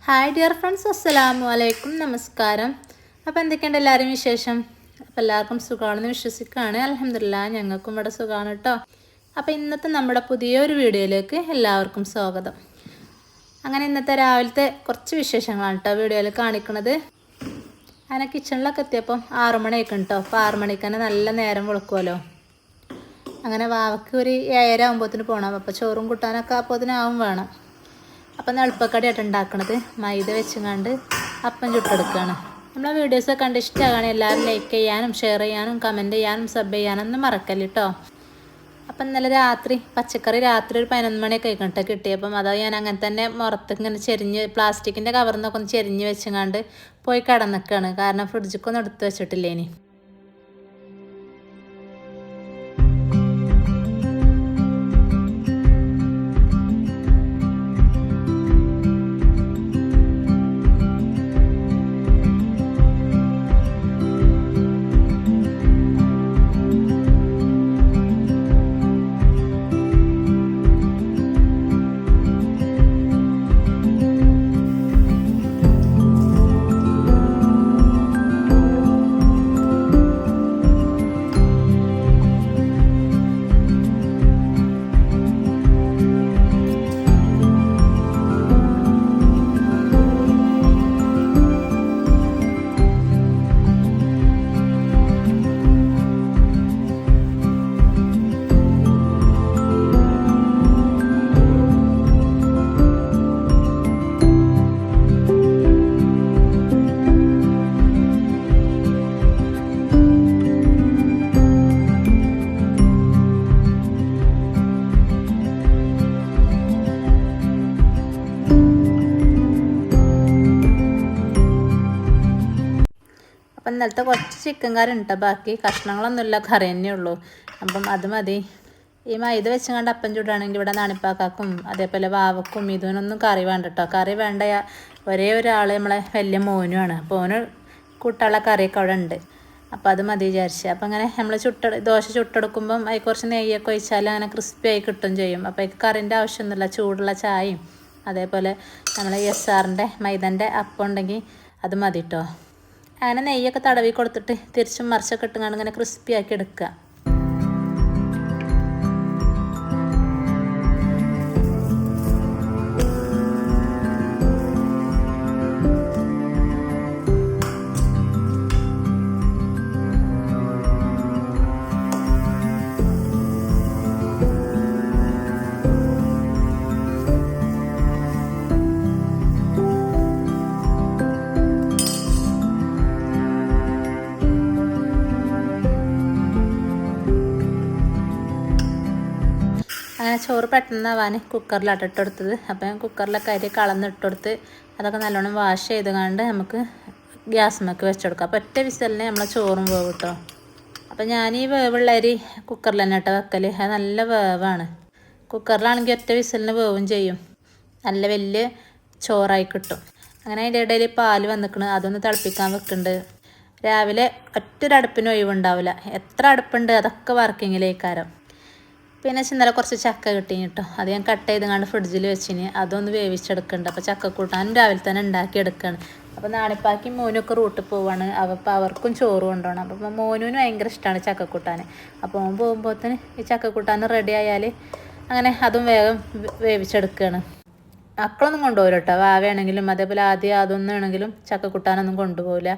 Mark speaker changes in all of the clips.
Speaker 1: Hi dear friends, അസ്സലാമു അലൈക്കും, നമസ്കാരം. അപ്പോൾ എന്തൊക്കെയുണ്ട് എല്ലാവരും വിശേഷം? അപ്പോൾ എല്ലാവർക്കും സുഖമാണെന്ന് വിശ്വസിക്കുകയാണ്. അൽഹംദുലില്ലാ, ഞങ്ങൾക്കും ഇവിടെ സുഖമാണ് കേട്ടോ. അപ്പോൾ ഇന്നത്തെ നമ്മുടെ പുതിയൊരു വീഡിയോയിലേക്ക് എല്ലാവർക്കും സ്വാഗതം. അങ്ങനെ ഇന്നത്തെ രാവിലത്തെ കുറച്ച് വിശേഷങ്ങളാണ് കേട്ടോ വീഡിയോയിൽ കാണിക്കുന്നത്. അങ്ങനെ കിച്ചണിലൊക്കെ എത്തിയപ്പം 6 മണിയൊക്കെ കേട്ടോ. അപ്പോൾ 6 മണിക്ക് തന്നെ നല്ല നേരം വെളുക്കുമല്ലോ. അങ്ങനെ വാവയ്ക്ക് ഒരു 7:30 ആകുമ്പോഴത്തേന് പോകണം. അപ്പോൾ ചോറും കൂട്ടാനൊക്കെ അപ്പോഴത്തേനാവും വേണം. അപ്പം എളുപ്പക്കടിയായിട്ട് ഉണ്ടാക്കണത് മൈദ വെച്ചുകൊണ്ട് അപ്പം ചുട്ടെടുക്കുകയാണ്. നമ്മളെ വീഡിയോസൊക്കെ കണ്ട് ഇഷ്ടമാകണം എല്ലാവരും ലൈക്ക് ചെയ്യാനും ഷെയർ ചെയ്യാനും കമൻറ്റ് ചെയ്യാനും സബ് ചെയ്യാനൊന്നും മറക്കല്ല കേട്ടോ. അപ്പം ഇന്നലെ രാത്രി പച്ചക്കറി ഒരു 11 മണിയൊക്കെ ആയിക്കോട്ടെ കിട്ടിയപ്പം അത് ഞാൻ അങ്ങനെ തന്നെ മുറത്ത് ഇങ്ങനെ ചെരിഞ്ഞ് പ്ലാസ്റ്റിക്കിൻ്റെ കവറിൽ നിന്നൊക്കെ ഒന്ന് ചെരിഞ്ഞ് വെച്ചുകൊണ്ട് പോയി കിടന്നിക്കുകയാണ്. കാരണം ഫ്രിഡ്ജിക്കൊന്നും എടുത്ത് വെച്ചിട്ടില്ല ഇനി. അപ്പം ഇന്നലത്തെ കുറച്ച് ചിക്കൻ കറി ഉണ്ട്. ബാക്കി കഷ്ണങ്ങളൊന്നുമില്ല, കറി തന്നെ ഉള്ളൂ. അപ്പം അത് മതി. ഈ മൈദ വെച്ചുകൊണ്ട് അപ്പം ചൂടാണെങ്കിൽ ഇവിടെ നാണിപ്പാക്കാക്കും അതേപോലെ വാവക്കും ഇതിനൊന്നും കറി വേണ്ട കേട്ടോ. കറി വേണ്ട ഒരേ ഒരാൾ നമ്മളെ വലിയ മോനുമാണ്. അപ്പോൾ ഓന് കൂട്ടാനുള്ള കറിയൊക്കെ അവിടെ ഉണ്ട്. അപ്പോൾ അത് മതി വിചാരിച്ച്. അപ്പം അങ്ങനെ നമ്മൾ ദോശ ചുട്ടെടുക്കുമ്പം അതിൽ കുറച്ച് നെയ്യൊക്കെ ഒഴിച്ചാൽ അങ്ങനെ ക്രിസ്പി ആയി കിട്ടും ചെയ്യും. അപ്പോൾ അതിൽ കറിൻ്റെ ആവശ്യമൊന്നുമില്ല. ചൂടുള്ള ചായയും അതേപോലെ നമ്മൾ SRൻ്റെ മൈദൻ്റെ അപ്പം ഉണ്ടെങ്കിൽ അത് മതി കേട്ടോ. അങ്ങനെ നെയ്യൊക്കെ തടവി കൊടുത്തിട്ട് തിരിച്ചും മറിച്ചൊക്കെ ഇട്ടുകൊണ്ട് ഇങ്ങനെ ക്രിസ്പി ആക്കി എടുക്കുക. അങ്ങനെ ചോറ് പെട്ടെന്നാവാൻ കുക്കറിലാണ് ഇട്ടെടുത്തത്. അപ്പം ഞാൻ കുക്കറിലൊക്കെ അരി കളന്നിട്ടെടുത്ത് അതൊക്കെ നല്ലോണം വാഷ് ചെയ്തുകൊണ്ട് നമുക്ക് ഗ്യാസ്മൊക്കെ വെച്ചെടുക്കാം. അപ്പോൾ ഒറ്റ വിസലിന് നമ്മളെ ചോറും വേവ് കേട്ടോ. അപ്പം ഞാൻ ഈ വേവുള്ള അരി കുക്കറിൽ തന്നെ ഇട്ട് വെക്കൽ. അത് നല്ല വേവാണ്. കുക്കറിലാണെങ്കിൽ ഒറ്റ വിസലിന് വേവും ചെയ്യും. നല്ല വലിയ ചോറായി കിട്ടും. അങ്ങനെ അതിൻ്റെ ഇടയിൽ പാല് വന്നിക്കണം, അതൊന്ന് തിളപ്പിക്കാൻ വെക്കുന്നുണ്ട്. രാവിലെ ഒറ്റൊരടുപ്പിന് ഒഴിവുണ്ടാവില്ല. എത്ര അടുപ്പുണ്ട് അതൊക്കെ വർക്കിങ്ങിലേക്കാരം. പിന്നെ ഇന്നലെ കുറച്ച് ചക്ക കിട്ടി കേട്ടോ. അത് ഞാൻ കട്ട് ചെയ്ത് ഫ്രിഡ്ജിൽ വെച്ചിന്. അതൊന്ന് വേവിച്ചെടുക്കുന്നുണ്ട്. അപ്പോൾ ചക്ക കൂട്ടാനും രാവിലെ തന്നെ ഉണ്ടാക്കി എടുക്കുകയാണ്. അപ്പോൾ നാണിപ്പാക്കി മോനൊക്കെ റൂട്ടിൽ പോവാണ്. അപ്പോൾ അവർക്കും ചോറ് കൊണ്ടുപോകണം. അപ്പോൾ മോനും ഭയങ്കര ഇഷ്ടമാണ് ചക്കക്കൂട്ടാൻ. അപ്പോൾ ഓൻ പോകുമ്പോഴത്തേന് ഈ ചക്കക്കൂട്ടാൻ റെഡി ആയാൽ അങ്ങനെ അതും വേഗം വേവിച്ചെടുക്കുകയാണ്. മക്കളൊന്നും കൊണ്ടുപോകില്ല കേട്ടോ. വാവയാണെങ്കിലും അതേപോലെ ആദ്യം അതൊന്നും ആണെങ്കിലും ചക്കക്കൂട്ടാനൊന്നും കൊണ്ടുപോകില്ല.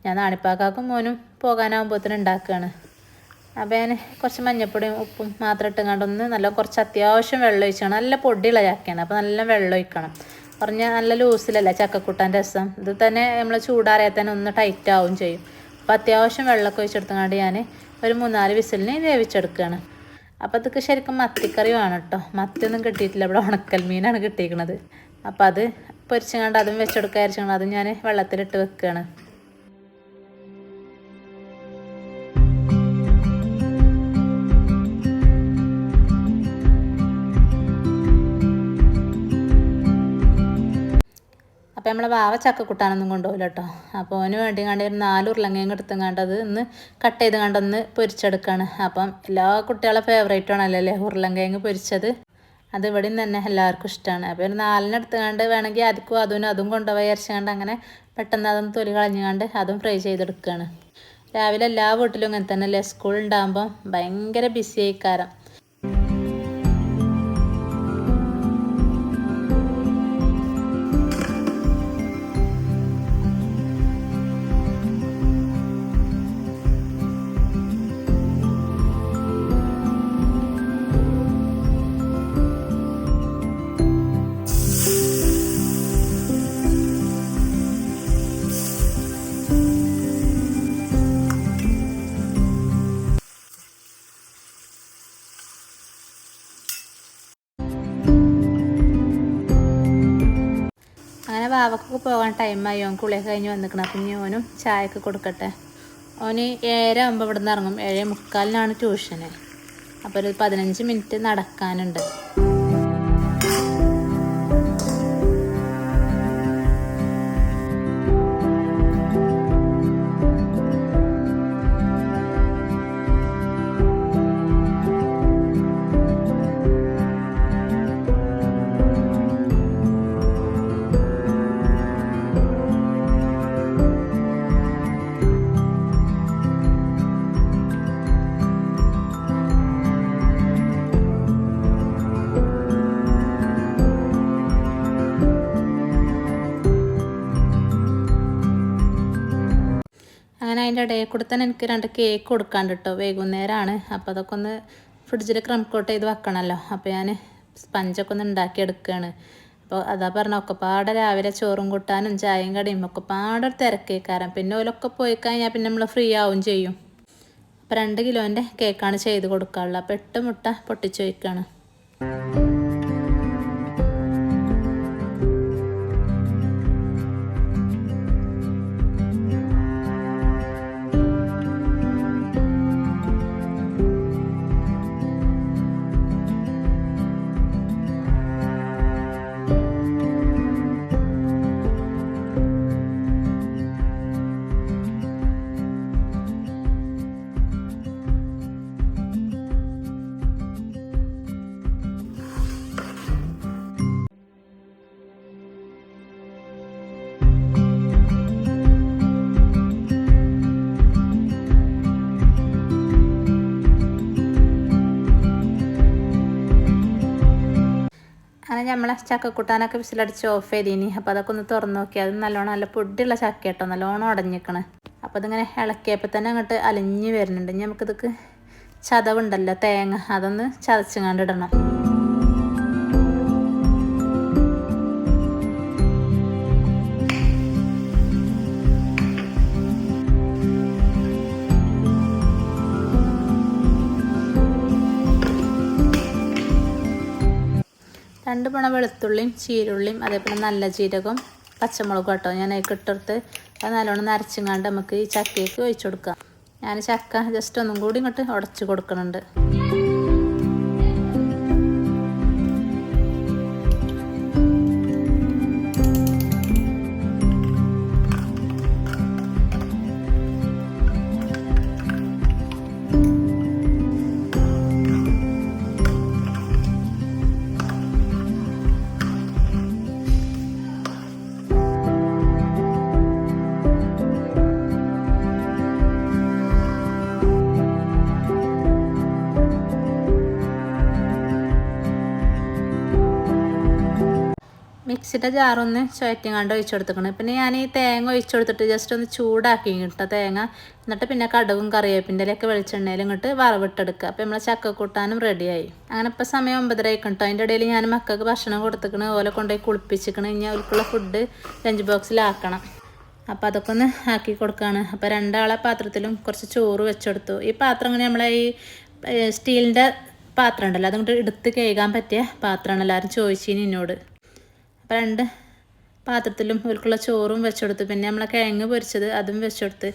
Speaker 1: ഞാൻ നാണിപ്പാക്കാക്കും മോനും പോകാനാകുമ്പോഴത്തേന് ഉണ്ടാക്കുകയാണ്. അപ്പോൾ ഞാൻ കുറച്ച് മഞ്ഞപ്പൊടിയും ഉപ്പും മാത്രം ഇട്ടുകൊണ്ടൊന്ന് നല്ല കുറച്ച് അത്യാവശ്യം വെള്ളം ഒഴിക്കണം. നല്ല പൊടിയുള്ള ചക്കയാണ്. അപ്പോൾ നല്ല വെള്ളം ഒഴിക്കണം. പറഞ്ഞാൽ നല്ല ലൂസിലല്ല ചക്കക്കൂട്ടാൻ്റെ രസം. ഇത് തന്നെ നമ്മൾ ചൂടാറിയാൽ തന്നെ ഒന്ന് ടൈറ്റ് ആവും ചെയ്യും. അപ്പോൾ അത്യാവശ്യം വെള്ളമൊക്കെ ഒഴിച്ചെടുത്തുകൊണ്ട് ഞാൻ ഒരു 3-4 വിസിലിന് വേവിച്ചെടുക്കുകയാണ്. അപ്പോൾ അതൊക്കെ ശരിക്കും മത്തിക്കറി വേണം കേട്ടോ. മത്തിയൊന്നും കിട്ടിയിട്ടില്ല. ഇവിടെ ഉണക്കൽ മീനാണ് കിട്ടിയിരിക്കുന്നത്. അപ്പോൾ അത് പൊരിച്ചുകൊണ്ട് അതും വെച്ചെടുക്കുക വിചാരിച്ചുകൊണ്ട് അതും ഞാൻ വെള്ളത്തിലിട്ട് വെക്കുകയാണ്. അപ്പോൾ നമ്മളെ വാവ ചക്കക്കൂട്ടാനൊന്നും കൊണ്ടുപോകില്ല കേട്ടോ. അപ്പോൾ അവന് വേണ്ടി കണ്ട് ഒരു 4 ഉരുളങ്ങയും എടുത്തുകൊണ്ട് അത് ഒന്ന് കട്ട് ചെയ്ത് കണ്ടൊന്ന് പൊരിച്ചെടുക്കുകയാണ്. അപ്പം എല്ലാ കുട്ടികളെ ഫേവറേറ്റ് ആണല്ലോ അല്ലേ ഉരുളങ്കിഴങ്ങ് പൊരിച്ചത്. അത് ഇവിടെയും തന്നെ എല്ലാവർക്കും ഇഷ്ടമാണ്. അപ്പോൾ ഒരു 4 എടുത്തുകൊണ്ട് വേണമെങ്കിൽ അതും കൊണ്ടുപോയി അരച്ചുകൊണ്ട് അങ്ങനെ പെട്ടെന്ന് അതൊന്ന് തൊലി കളഞ്ഞുകൊണ്ട് അതും ഫ്രൈ ചെയ്തെടുക്കുകയാണ്. രാവിലെ എല്ലാ വീട്ടിലും ഇങ്ങനെ തന്നെ അല്ലേ, സ്കൂൾ ഉണ്ടാകുമ്പോൾ ഭയങ്കര ബിസി ആയിക്കാരം. അങ്ങനെ വാവക്കൊക്കെ പോകാൻ ടൈമായി. ഓൻ കുളിയൊക്കെ കഴിഞ്ഞ് വന്നിക്കണം. അപ്പം ഇനി ഓനും ചായയൊക്കെ കൊടുക്കട്ടെ. ഓന് 7:00 ഇവിടെ നിന്ന് ഇറങ്ങും. 7:45 ട്യൂഷന്. അപ്പോൾ ഒരു 15 മിനിറ്റ് നടക്കാനുണ്ട്. അങ്ങനെ അതിൻ്റെ ഇടയിൽ കൂടെ തന്നെ എനിക്ക് 2 കേക്ക് കൊടുക്കാണ്ട് കേട്ടോ. വൈകുന്നേരമാണ്. അപ്പോൾ അതൊക്കെ ഒന്ന് ഫ്രിഡ്ജിൽ ക്രംകോട്ട് ചെയ്ത് വെക്കണമല്ലോ. അപ്പോൾ ഞാൻ സ്പഞ്ചൊക്കെ ഒന്ന് ഉണ്ടാക്കിയെടുക്കുകയാണ്. അപ്പോൾ അതാ പറഞ്ഞ ഒക്കെപ്പാടെ രാവിലെ ചോറും കൂട്ടാനും ചായയും കടിയും ഒക്കെപ്പാടെ തിരക്കേക്കാരം. പിന്നെ ഓലൊക്കെ പോയി കഴിഞ്ഞാൽ പിന്നെ നമ്മൾ ഫ്രീ ആവും ചെയ്യും. അപ്പോൾ 2 കിലോൻ്റെ കേക്കാണ് ചെയ്ത് കൊടുക്കാനുള്ളത്. അപ്പോൾ 8 മുട്ട പൊട്ടിച്ച് വയ്ക്കുകയാണ്. അങ്ങനെ നമ്മളെ ചക്കക്കൂട്ടാനൊക്കെ വിസിലടിച്ച് ഓഫ് ചെയ്തിനി. അപ്പോൾ അതൊക്കെ ഒന്ന് തുറന്ന് നോക്കി. അത് നല്ലോണം നല്ല പൊടിയുള്ള ചക്ക കേട്ടോ, നല്ലോണം ഉടഞ്ഞിക്കണ്. അപ്പോൾ അതിങ്ങനെ ഇളക്കിയപ്പോൾ തന്നെ അങ്ങോട്ട് അലിഞ്ഞ് വരുന്നുണ്ട്. ഇനി നമുക്കിതൊക്കെ ചതവുണ്ടല്ലോ തേങ്ങ, അതൊന്ന് ചതച്ചങ്ങാണ്ടിടണം. രണ്ട് പണ വെളുത്തുള്ളിയും ചീരുള്ളിയും അതേപോലെ നല്ല ജീരകവും പച്ചമുളകും കേട്ടോ ഞാൻ ഇട്ടെടുത്ത് അത് നല്ലോണം നരച്ചിങ്ങാണ്ട് നമുക്ക് ഈ ചക്കയ്ക്ക് ഒഴിച്ചു കൊടുക്കാം. ഞാൻ ചക്ക ജസ്റ്റ് ഒന്നും കൂടി ഇങ്ങോട്ട് ഉടച്ച് കൊടുക്കുന്നുണ്ട്. മിക്സിയുടെ ജാറൊന്ന് ചുവറ്റിങ്ങാണ്ട് ഒഴിച്ചു കൊടുത്തിക്കണം. പിന്നെ ഞാൻ ഈ തേങ്ങ ഒഴിച്ചു കൊടുത്തിട്ട് ജസ്റ്റ് ഒന്ന് ചൂടാക്കി കിട്ടുക തേങ്ങ. എന്നിട്ട് പിന്നെ കടുകും കറിവേപ്പിൻ്റെ ഇലയൊക്കെ വെളിച്ചെണ്ണയിൽ ഇങ്ങോട്ട് വറവിട്ടെടുക്കുക. അപ്പോൾ നമ്മളെ ചക്കക്കൂട്ടാനും റെഡിയായി. അങ്ങനെ ഇപ്പോൾ സമയം 9:30 കേട്ടോ. അതിൻ്റെ ഇടയിൽ ഞാൻ മക്കൾക്ക് ഭക്ഷണം കൊടുത്തിക്കണ്, ഓലെ കൊണ്ടുപോയി കുളിപ്പിച്ചിക്കണ്. ഇനി അവർക്കുള്ള ഫുഡ് ലഞ്ച് ബോക്സിലാക്കണം. അപ്പോൾ അതൊക്കെ ഒന്ന് ആക്കി കൊടുക്കുകയാണ്. അപ്പോൾ 2 ആളെ പാത്രത്തിലും കുറച്ച് ചോറ് വെച്ചെടുത്തു. ഈ പാത്രം ഇങ്ങനെ നമ്മളെ ഈ സ്റ്റീലിൻ്റെ പാത്രം ഉണ്ടല്ലോ, അതുകൊണ്ട് എടുത്ത് കഴുകാൻ പറ്റിയ പാത്രമാണ്. എല്ലാവരും ചോദിച്ചിന് എന്നോട്. അപ്പോൾ 2 പാത്രത്തിലും ഇവർക്കുള്ള ചോറും വെച്ചെടുത്ത്. പിന്നെ നമ്മളെ കിഴങ്ങ് പൊരിച്ചത് അതും വെച്ചെടുത്ത്.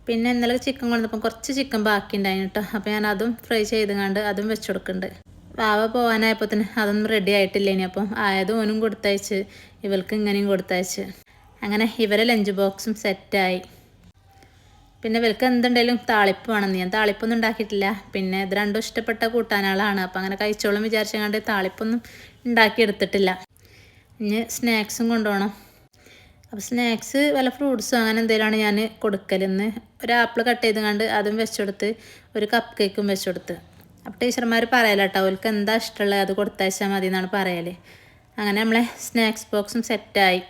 Speaker 1: പിന്നെ ഇന്നലെ ചിക്കൻ കൊണ്ടുവന്നപ്പം കുറച്ച് ചിക്കൻ ബാക്കി ഉണ്ടായിരുന്നു കേട്ടോ. അപ്പോൾ ഞാൻ അതും ഫ്രൈ ചെയ്തുകൊണ്ട് അതും വെച്ചെടുക്കുന്നുണ്ട്. വാവ പോകാനായപ്പോഴത്തേന് അതൊന്നും റെഡി ആയിട്ടില്ല. ഇനി അപ്പം ആയതും ഓനും കൊടുത്തയച്ച് ഇവൾക്ക് ഇങ്ങനെയും കൊടുത്തയച്ച്. അങ്ങനെ ഇവരെ ലഞ്ച് ബോക്സും സെറ്റായി. പിന്നെ ഇവർക്ക് എന്തുണ്ടെങ്കിലും താളിപ്പ് വേണമെന്ന് ഞാൻ താളിപ്പൊന്നും ഉണ്ടാക്കിയിട്ടില്ല. പിന്നെ ഇത് രണ്ടും ഇഷ്ടപ്പെട്ട കൂട്ടാനുകളാണ്. അപ്പോൾ അങ്ങനെ കഴിച്ചോളും വിചാരിച്ചങ്ങാണ്ട് താളിപ്പൊന്നും ഉണ്ടാക്കിയെടുത്തിട്ടില്ല. ഇനി സ്നാക്സും കൊണ്ടുപോകണം. അപ്പോൾ സ്നാക്സ് വല്ല ഫ്രൂട്ട്സും അങ്ങനെ എന്തെങ്കിലുമാണ് ഞാൻ കൊടുക്കലെന്ന്. ഒരു ആപ്പിൾ കട്ട് ചെയ്ത് കണ്ട് അതും വെച്ചുകൊടുത്ത്, ഒരു കപ്പ് കേക്കും വെച്ചുകൊടുത്ത്. അപ്പോൾ ടീച്ചർമാർ പറയല കേട്ടോ, അവർക്ക് എന്താ ഇഷ്ടമുള്ളത് അത് കൊടുത്തയച്ചാൽ മതി എന്നാണ് പറയൽ. അങ്ങനെ നമ്മളെ സ്നാക്സ് ബോക്സും സെറ്റായി.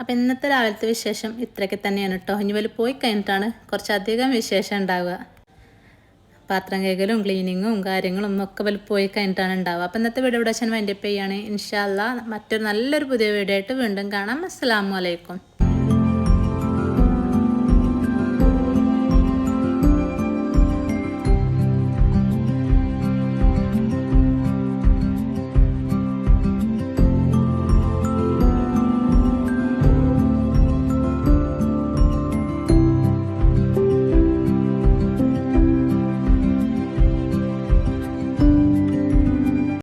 Speaker 1: അപ്പോൾ ഇന്നത്തെ രാവിലത്തെ വിശേഷം ഇത്രയൊക്കെ തന്നെയാണ് കേട്ടോ. ഇനി വല്ല പോയി കഴിഞ്ഞിട്ടാണ് കുറച്ചധികം വിശേഷം ഉണ്ടാവുക. പാത്രം കഴുകലും ക്ലീനിങ്ങും കാര്യങ്ങളും ഒക്കെ വല്ല പോയി കഴിഞ്ഞിട്ടാണ് ഉണ്ടാവുക. അപ്പോൾ ഇന്നത്തെ വീഡിയോ ഇവിടെ വെച്ചാൽ വൈൻഡപ്പ് ചെയ്യുകയാണ്. ഇൻഷാ അല്ലാഹ് മറ്റൊരു നല്ലൊരു പുതിയ വീഡിയോ ആയിട്ട് വീണ്ടും കാണാം. അസ്സലാമു അലൈക്കും.